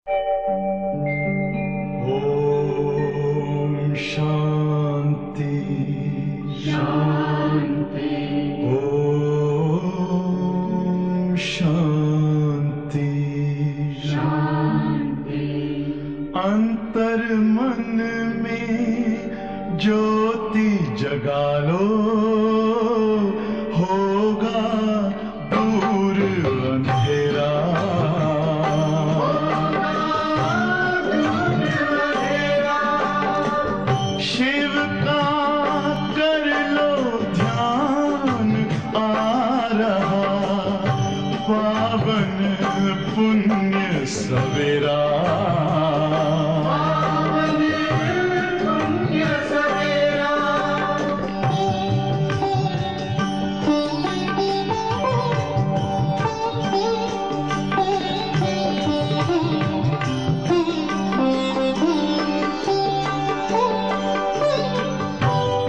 ओम शांति शांति। ओम शांति शांति। अंतर मन में ज्योति जगा लो, होगा दूर अंधेरा। शिव का कर लो ध्यान, आ रहा पावन पुण्य सवेरा।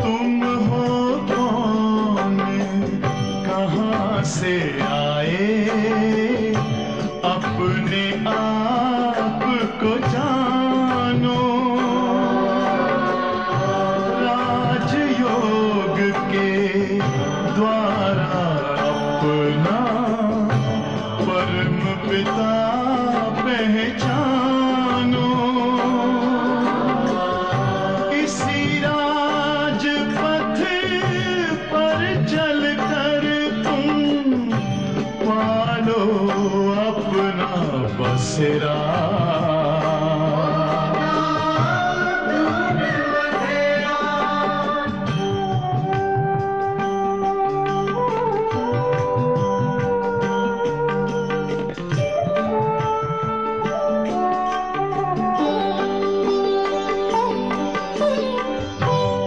तुम हो कौन, कहाँ से आए, अपने आप को जानो। राजयोग के द्वारा अपना परम पिता पहचानो। इसी राजपथ पर चलकर तुम पालो अपना बसेरा।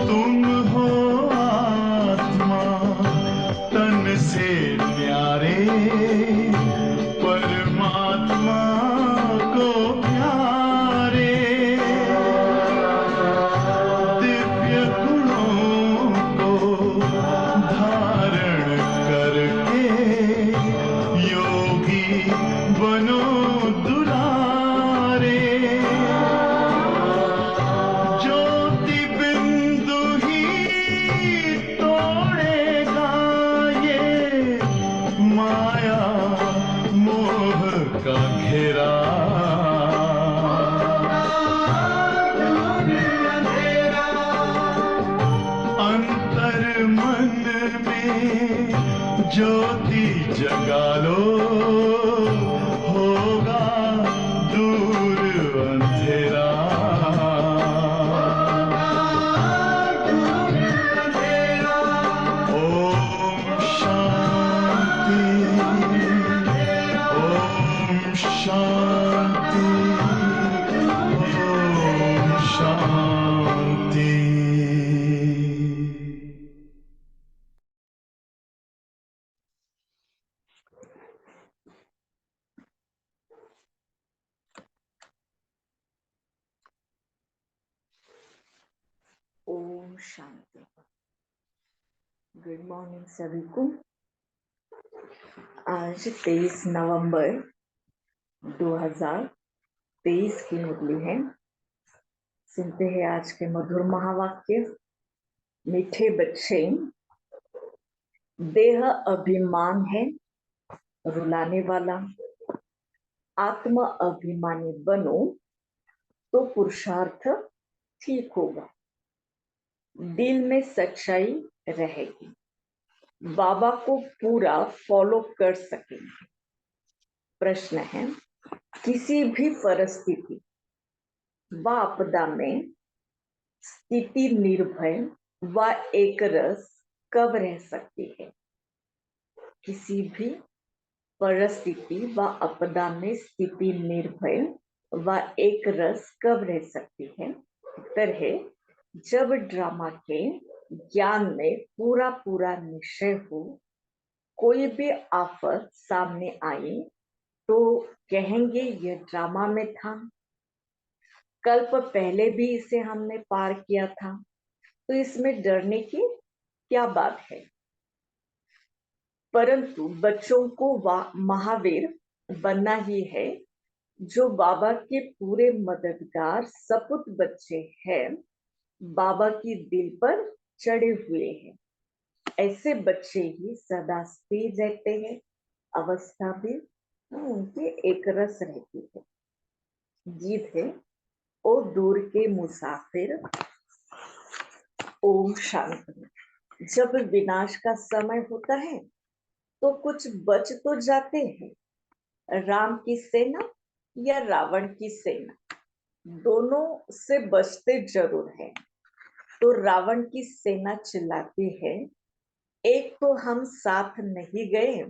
तुम हो आत्मा तन से न्यारे, परमात्मा को प्यारे। दिव्य गुणों को धारण करके योगी बनो दुलारे। ज्योति बिंदु ही तोड़ेगा ये माया मोह का घेरा। अंतर मन में ज्योति जगा लो, होगा दूर अंधेरा। ओम शांति। ओम शांति। ओम शांति। ओम शांति। गुड मॉर्निंग सभी को। आज 23 नवंबर 2023 की मुरली है। सुनते हैं आज के मधुर महावाक्य। मीठे बच्चे, देह अभिमान है रुलाने वाला, आत्म अभिमानी बनो तो पुरुषार्थ ठीक होगा, दिल में सच्चाई रहेगी, बाबा को पूरा फॉलो कर सकेंगे। प्रश्न है, किसी भी परिस्थिति व आपदा में स्थिति निर्भय व एक रस कब रह सकती है? किसी भी परिस्थिति व आपदा में स्थिति निर्भय व एक रस कब रह सकती है? उत्तर है, जब ड्रामा के ज्ञान में पूरा पूरा निश्चय हो, कोई भी आफत सामने आई तो कहेंगे यह ड्रामा में था, कल्प पहले भी इसे हमने पार किया था, तो इसमें डरने की क्या बात है। परंतु बच्चों को महावीर बनना ही है, जो बाबा के पूरे मददगार सपूत बच्चे हैं, बाबा की दिल पर चढ़े हुए हैं। ऐसे बच्चे ही सदा स्थिर रहते हैं, अवस्था भी उनकी एक रस रहती है। गीत है, ओ दूर के मुसाफिर, ओम शांति। जब विनाश का समय होता है तो कुछ बच तो जाते हैं, राम की सेना या रावण की सेना, दोनों से बचते जरूर हैं। तो रावण की सेना चिल्लाती है, एक तो हम साथ नहीं गए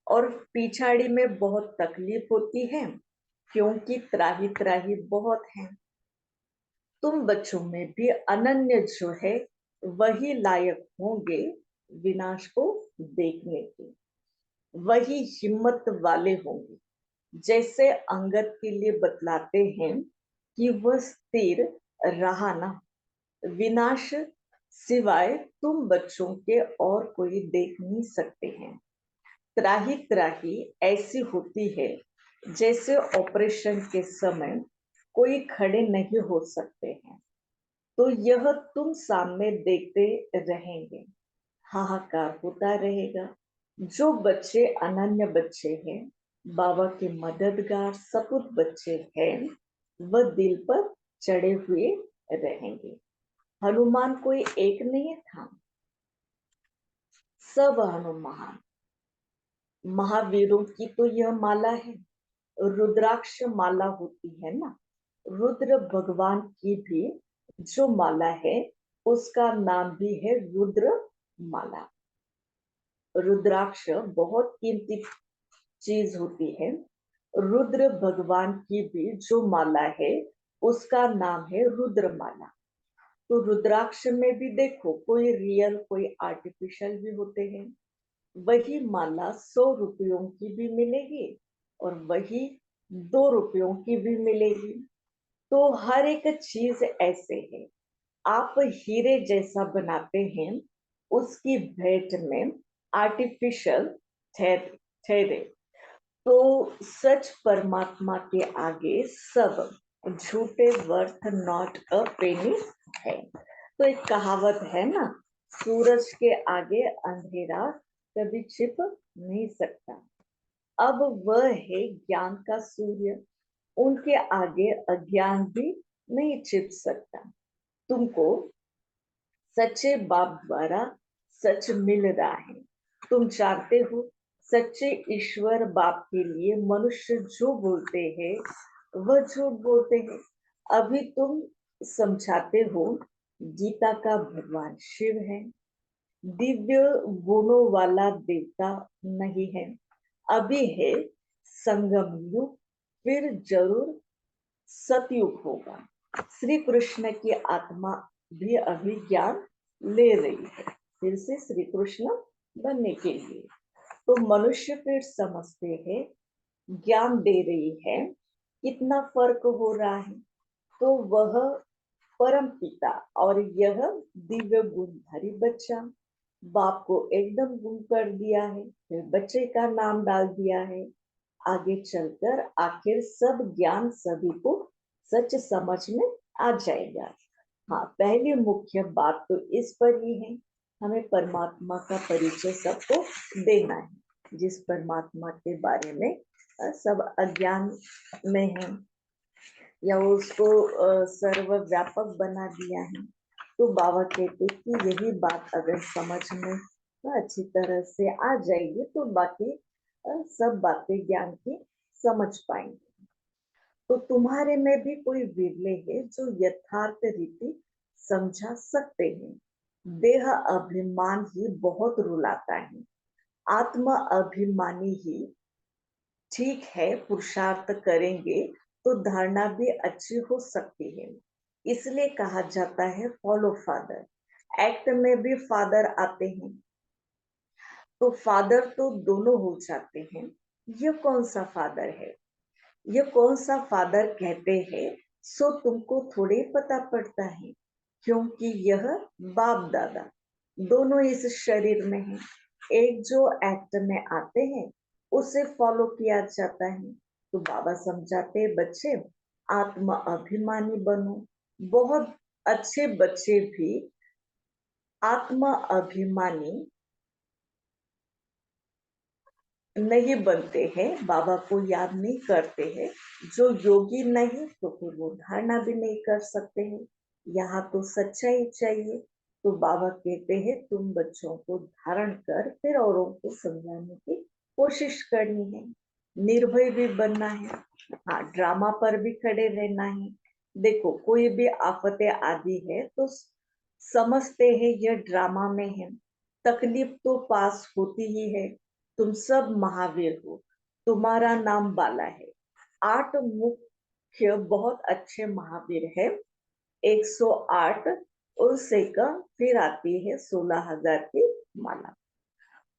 और पिछाड़ी में बहुत तकलीफ होती है क्योंकि त्राही त्राही बहुत है। तुम बच्चों में भी अनन्य जो है वही लायक होंगे विनाश को देखने के, वही हिम्मत वाले होंगे। जैसे अंगद के लिए बतलाते हैं कि वह स्थिर रहा ना, विनाश सिवाय तुम बच्चों के और कोई देख नहीं सकते हैं। त्राही त्राही ऐसी होती है जैसे ऑपरेशन के समय कोई खड़े नहीं हो सकते हैं, तो यह तुम सामने देखते रहेंगे, हाहाकार होता रहेगा। जो बच्चे अनन्य बच्चे हैं, बाबा के मददगार सपूत बच्चे हैं, वह दिल पर चढ़े हुए रहेंगे। हनुमान कोई एक नहीं था, सब हनुमान। महावीरों की तो यह माला है, रुद्राक्ष माला होती है ना। रुद्र भगवान की भी जो माला है उसका नाम भी है रुद्र माला। रुद्राक्ष बहुत कीमती चीज होती है। रुद्र भगवान की भी जो माला है उसका नाम है रुद्र माला। तो रुद्राक्ष में भी देखो, कोई रियल कोई आर्टिफिशियल भी होते हैं। वही माला 100 रुपयों की भी मिलेगी और वही 2 रुपयों की भी मिलेगी। तो हर एक चीज ऐसे है, आप हीरे जैसा बनाते हैं, उसकी भेंट में आर्टिफिशियल ठहरे। तो सच परमात्मा के आगे सब झूठे, वर्थ नॉट अ पेनी है। तो एक कहावत है ना, सूरज के आगे अंधेरा कभी छिप नहीं सकता। अब वह है ज्ञान का सूर्य, उनके आगे अज्ञान भी नहीं छिप सकता। तुमको सच्चे बाप द्वारा सच मिल रहा है। तुम जानते हो, सच्चे ईश्वर बाप के लिए मनुष्य जो बोलते हैं वह झूठ बोलते हैं। अभी तुम समझाते हो गीता का भगवान शिव है, दिव्य गुणों वाला देवता नहीं है। अभी है संगम युग, फिर जरूर सतयुग होगा। श्री कृष्ण की आत्मा भी अभी ज्ञान ले रही है, फिर से श्री कृष्ण बनने के लिए। तो मनुष्य फिर समझते हैं, ज्ञान दे रही है, कितना फर्क हो रहा है। तो वह परम पिता और यह दिव्य गुणधारी बच्चा, बाप को एकदम गुम कर दिया है, फिर बच्चे का नाम डाल दिया है। आगे चलकर आखिर सब ज्ञान सभी को सच समझ में आ जाएगा। हाँ, पहली मुख्य बात तो इस पर ही है, हमें परमात्मा का परिचय सबको देना है, जिस परमात्मा के बारे में सब अज्ञान में है या उसको सर्वव्यापक बना दिया है। तो बाबा कहते कि यही बात अगर समझ में अच्छी तरह से आ जाएगी तो बाकी सब बातें ज्ञान की समझ पाएंगे। तो तुम्हारे में भी कोई विरले है जो यथार्थ रीति समझा सकते हैं। देह अभिमान ही बहुत रुलाता है, आत्म अभिमानी ही ठीक है, पुरुषार्थ करेंगे तो धारणा भी अच्छी हो सकती है। इसलिए कहा जाता है फॉलो फादर। एक्ट में भी फादर आते हैं, तो फादर तो दोनों हो जाते हैं। ये कौन सा फादर है, ये कौन सा फादर कहते हैं, सो तुमको थोड़े पता पड़ता है, क्योंकि यह बाप दादा दोनों इस शरीर में है। एक जो एक्ट में आते हैं उसे फॉलो किया जाता है, तो बाबा समझाते हैं, बच्चे आत्म अभिमानी बनो। बहुत अच्छे बच्चे भी आत्म अभिमानी नहीं बनते हैं, बाबा को याद नहीं करते हैं। जो योगी नहीं तो फिर वो धारणा भी नहीं कर सकते हैं। यहाँ तो सच्चाई चाहिए। तो बाबा कहते हैं तुम बच्चों को धारण कर फिर औरों को समझाने की कोशिश करनी है। निर्भय भी बनना है। हाँ, ड्रामा पर भी खड़े रहना है। देखो, कोई भी आफतें आदि है तो समझते हैं यह ड्रामा में है। तकलीफ तो पास होती ही है। तुम सब महावीर हो। तुम्हारा नाम बाला है। 8 मुख्य बहुत अच्छे महावीर है। 108 उससे कम फिर आती है 16,000 की माला।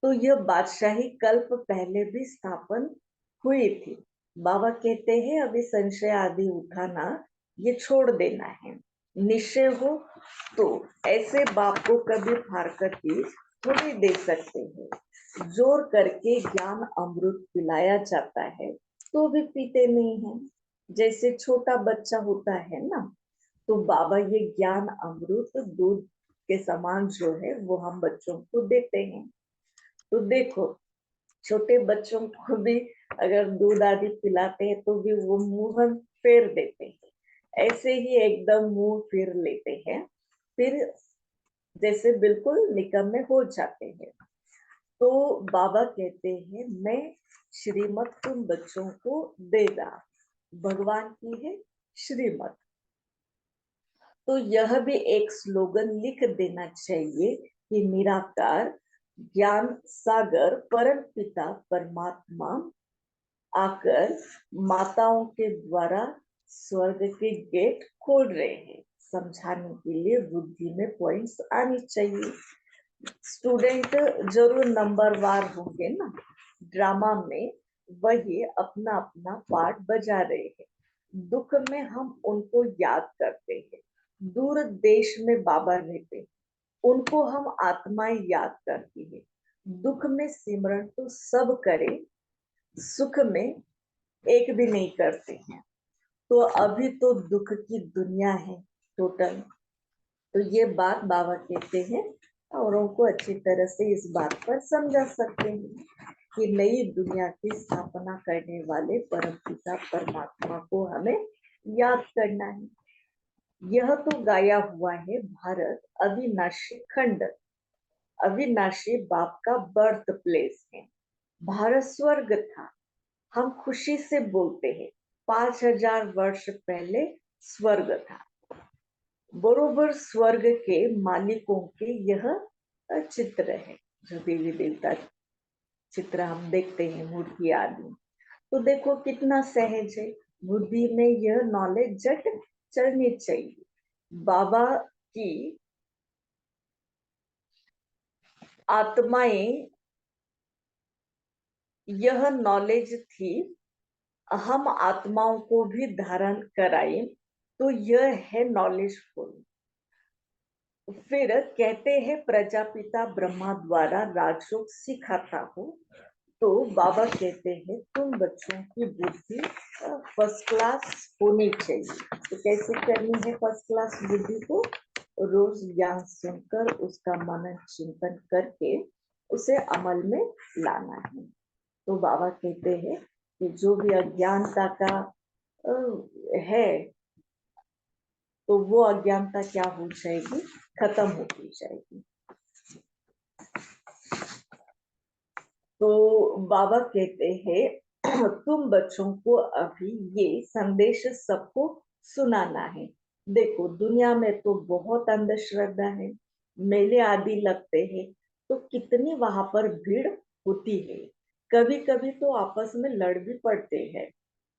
तो यह बादशाही कल्प पहले भी स्थापन हुई थी। बाबा कहते हैं अभी संशय आदि उठाना ये छोड़ देना है। निश्चय हो तो ऐसे बाप को कभी फारकती थोड़ी दे सकते हैं। जोर करके ज्ञान अमृत पिलाया जाता है तो भी पीते नहीं है। जैसे छोटा बच्चा होता है ना, तो बाबा ये ज्ञान अमृत दूध के समान जो है वो हम बच्चों को देते हैं। तो देखो, छोटे बच्चों को भी अगर दूध आदि पिलाते हैं तो भी वो मुंह फेर देते हैं। ऐसे ही एकदम मुंह फेर लेते हैं, फिर जैसे बिल्कुल निकम्मे हो जाते हैं। तो बाबा कहते हैं मैं श्रीमत तुम बच्चों को दे रहा। भगवान की है श्रीमत। तो यह भी एक स्लोगन लिख देना चाहिए कि निराकार ज्ञान सागर परम पिता परमात्मा आकर माताओं के द्वारा स्वर्ग के गेट खोल रहे हैं। समझाने के लिए बुद्धि में पॉइंट्स आनी चाहिए। स्टूडेंट जरूर नंबरवार होंगे ना, ड्रामा में वही अपना अपना पार्ट बजा रहे हैं। दुख में हम उनको याद करते हैं। दूर देश में बाबा रहते हैं, उनको हम आत्माएं याद करती है। दुख में सिमरन तो सब करे, सुख में एक भी नहीं करते हैं। तो अभी तो दुख की दुनिया है टोटल। तो ये बात बाबा कहते हैं, औरों को अच्छी तरह से इस बात पर समझा सकते हैं कि नई दुनिया की स्थापना करने वाले परमपिता परमात्मा को हमें याद करना है। यह तो गाया हुआ है भारत अविनाशी खंड। अविनाशी बाप का बर्थ प्लेस है। भारत स्वर्ग था। हम खुशी से बोलते हैं 5,000 वर्ष पहले स्वर्ग था। बरोबर स्वर्ग के मालिकों के यह चित्र है। जो देवी देवता चित्र हम देखते हैं, मूर्ति आदि, तो देखो कितना सहज है। बुद्धि में यह नॉलेज जट चलनी चाहिए। बाबा की आत्माएं यह नॉलेज थी, हम आत्माओं को भी धारण कराएं, तो यह है नॉलेजफुल। फिर कहते हैं प्रजापिता ब्रह्मा द्वारा राजयोग सिखाता हो। तो बाबा कहते हैं तुम बच्चों की बुद्धि फर्स्ट क्लास होनी चाहिए। तो कैसे करनी है फर्स्ट क्लास बुद्धि को? रोज ज्ञान सुनकर उसका मनन चिंतन करके उसे अमल में लाना है। तो बाबा कहते हैं कि जो भी अज्ञानता का है, तो वो अज्ञानता क्या हो जाएगी? खत्म होती जाएगी। तो बाबा कहते हैं तुम बच्चों को अभी ये संदेश सबको सुनाना है। देखो, दुनिया में तो बहुत अंधश्रद्धा है, मेले आदि लगते हैं, तो कितनी वहां पर भीड़ होती है। कभी कभी तो आपस में लड़ भी पड़ते हैं।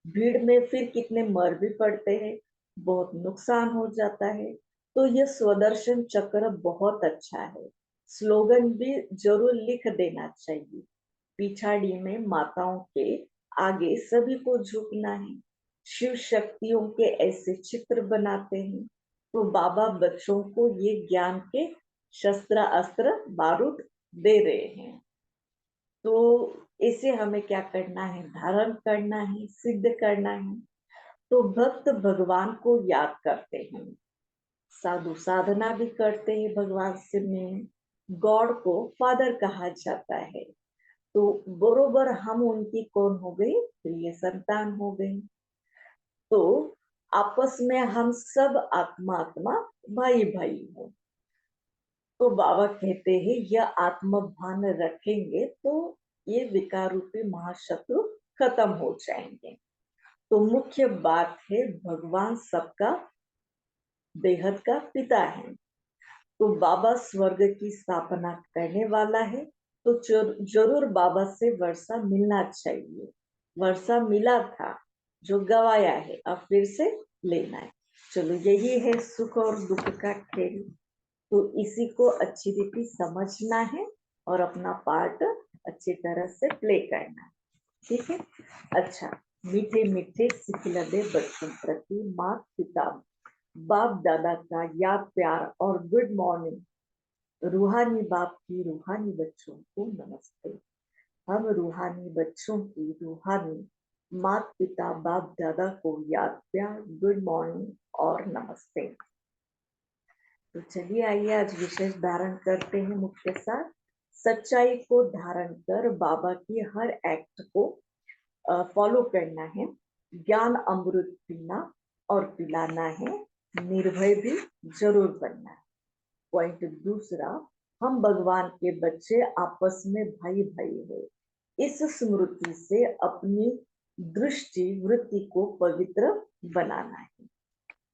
भीड़ में फिर कितने मर भी पड़ते हैं, बहुत नुकसान हो जाता है। तो यह स्वदर्शन चक्र बहुत अच्छा है। स्लोगन भी जरूर लिख देना चाहिए। पिछाड़ी में माताओं के आगे सभी को झुकना है। शिव शक्तियों के ऐसे चित्र बनाते हैं। तो बाबा बच्चों को ये ज्ञान के शस्त्र अस्त्र बारूद दे रहे हैं। तो इसे हमें क्या करना है, धारण करना है, सिद्ध करना है। तो भक्त भगवान को याद करते हैं, साधु साधना भी करते हैं भगवान से में। गॉड को फादर कहा जाता है। तो बरोबर हम उनकी कौन हो गई, प्रिय संतान हो गई। तो आपस में हम सब आत्मा आत्मा भाई भाई हो। तो बाबा कहते हैं यह आत्म भान रखेंगे तो ये विकार रूपी महाशत्रु खत्म हो जाएंगे। तो मुख्य बात है भगवान सबका बेहद का पिता है। तो बाबा स्वर्ग की स्थापना करने वाला है। तो जरूर बाबा से वर्षा मिलना चाहिए। वर्षा मिला था, जो गवाया है अब फिर से लेना है। चलो यही है सुख और दुख का खेल। तो इसी को अच्छी रीति समझना है और अपना पार्ट अच्छी तरह से प्ले करना है। ठीक है। अच्छा, मीठे मीठे सिखलदे बच्चों प्रति माता पिता बाप दादा का याद प्यार और गुड मॉर्निंग। रूहानी बाप की रूहानी बच्चों को नमस्ते। हम रूहानी बच्चों की रूहानी माता पिता बाप दादा को याद प्यार, गुड मॉर्निंग और नमस्ते। तो चलिए आइए आज विशेष धारण करते हैं। मुख्य सार, सच्चाई को धारण कर बाबा की हर एक्ट को फॉलो करना है। ज्ञान अमृत पीना और पिलाना है। निर्भय भी जरूर बनना है। पॉइंट दूसरा, हम भगवान के बच्चे आपस में भाई भाई है। इस स्मृति से अपनी दृष्टि वृत्ति को पवित्र बनाना है।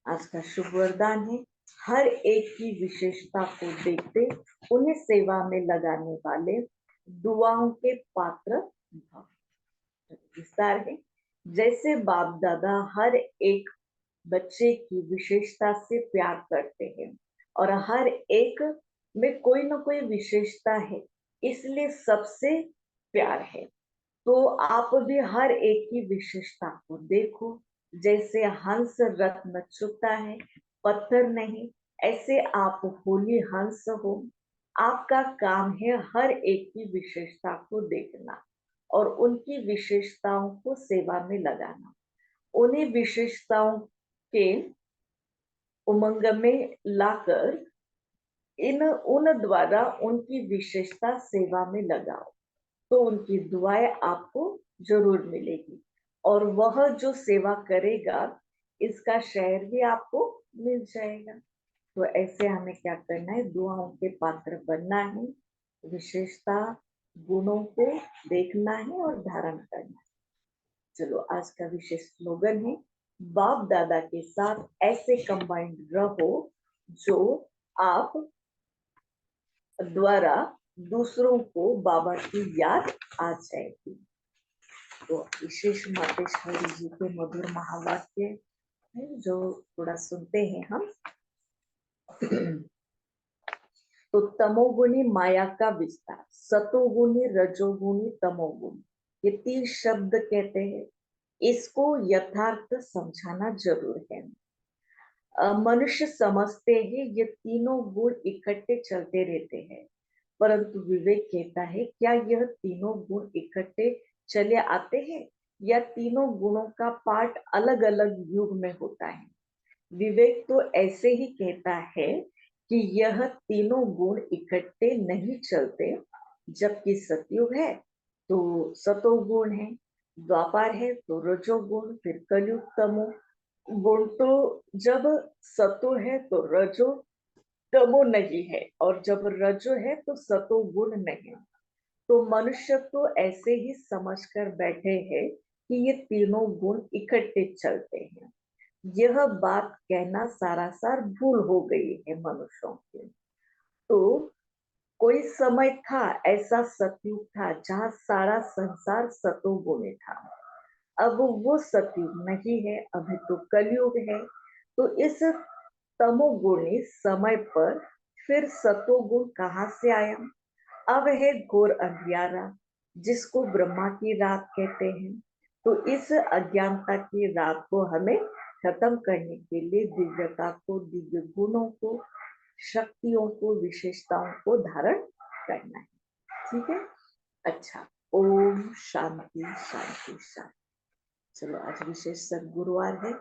आज का शुभ वरदान है, हर एक की विशेषता को देखते उन्हें सेवा में लगाने वाले दुआओं के पात्र भव। विस्तार है, जैसे बाप दादा हर एक बच्चे की विशेषता से प्यार करते हैं और हर एक में कोई ना कोई विशेषता है, इसलिए सबसे प्यार है। तो आप भी हर एक की विशेषता को देखो। जैसे हंस रत्न चुगता है, पत्थर नहीं, ऐसे आप होली हंस हो। आपका काम है हर एक की विशेषता को देखना और उनकी विशेषताओं को सेवा में लगाना। उन्हीं विशेषताओं के उमंग में लाकर इन उन द्वारा उनकी विशेषता सेवा में लगाओ, तो उनकी दुआएं आपको जरूर मिलेगी और वह जो सेवा करेगा इसका शेयर भी आपको मिल जाएगा। तो ऐसे हमें क्या करना है, दुआओं के पात्र बनना है, विशेषता गुणों को देखना है और धारण करना है। चलो आज का विशेष स्लोगन है, बाप दादा के साथ ऐसे कंबाइंड रहो जो आप द्वारा दूसरों को बाबा की याद आ जाएगी। तो विशेष मातेश्वरी जी के मधुर महावाक्य है जो थोड़ा सुनते हैं हम। तो तमोगुणी माया का विस्तार, सतोगुणी रजोगुणी तमोगुणी, ये 3 शब्द कहते हैं। इसको यथार्थ समझाना जरूर है। मनुष्य समझते हैं ये तीनों गुण इकट्ठे चलते रहते हैं, परंतु विवेक कहता है क्या यह तीनों गुण इकट्ठे चले आते हैं या तीनों गुणों का पार्ट अलग अलग युग में होता है। विवेक तो ऐसे ही कहता है कि यह तीनों गुण इकट्ठे नहीं चलते। जबकि सतयुग है तो सतोगुण है, द्वापर है तो रजोगुण, फिर कलयुग तमो गुण। तो जब सतो है तो रजो तमो नहीं है, और जब रजो है तो सतो गुण नहीं। तो मनुष्य तो ऐसे ही समझ कर बैठे हैं कि ये तीनों गुण इकट्ठे चलते हैं। यह बात कहना सारासार भूल हो गई है मनुष्यों की। तो कोई समय था, ऐसा सतयुग था जहाँ सारा संसार सतोगुणी था। अब वो सतयुग नहीं है, अभी तो कलयुग है। तो इस तमोगुणी समय पर फिर सतोगुण कहाँ से आया। अब है घोर अंधियारा, जिसको ब्रह्मा की रात कहते हैं। तो इस अज्ञानता की रात को हमें खत्म करने के लिए दिव्यता को, दिव्य गुणों को, शक्तियों को, विशेषताओं को धारण करना है। ठीक है। अच्छा, ओम शांति शांति शांति। चलो आज विशेष सदगुरुवार है,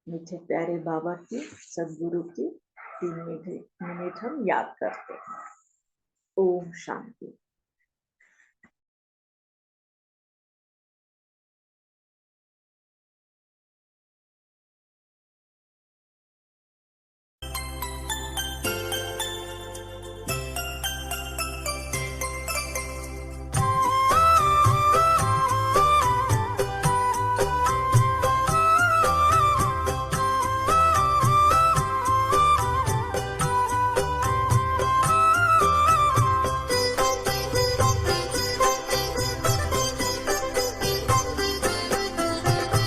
मीठे प्यारे बाबा की सदगुरु की 3 मिनट हम याद करते हैं। ओम शांति।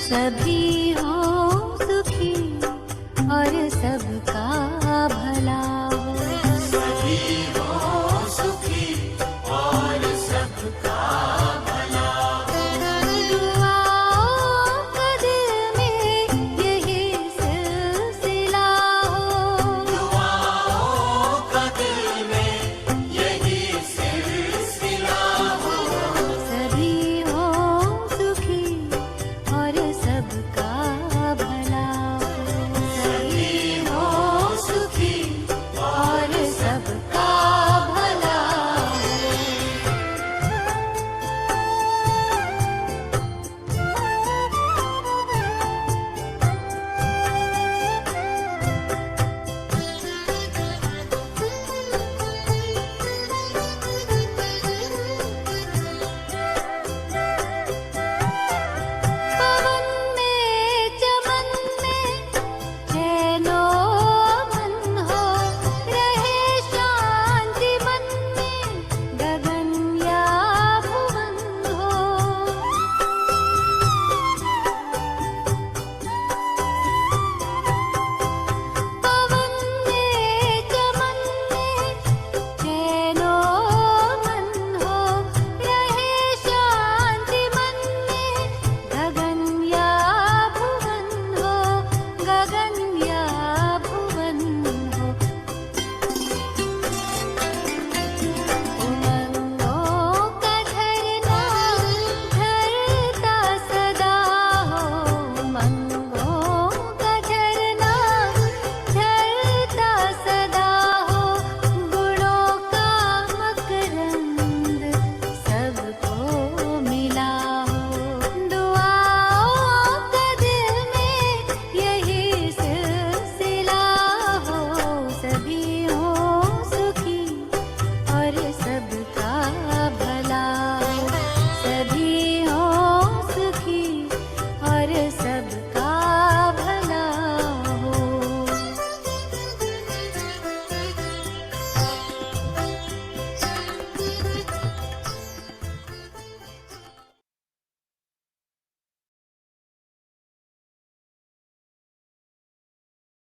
सभी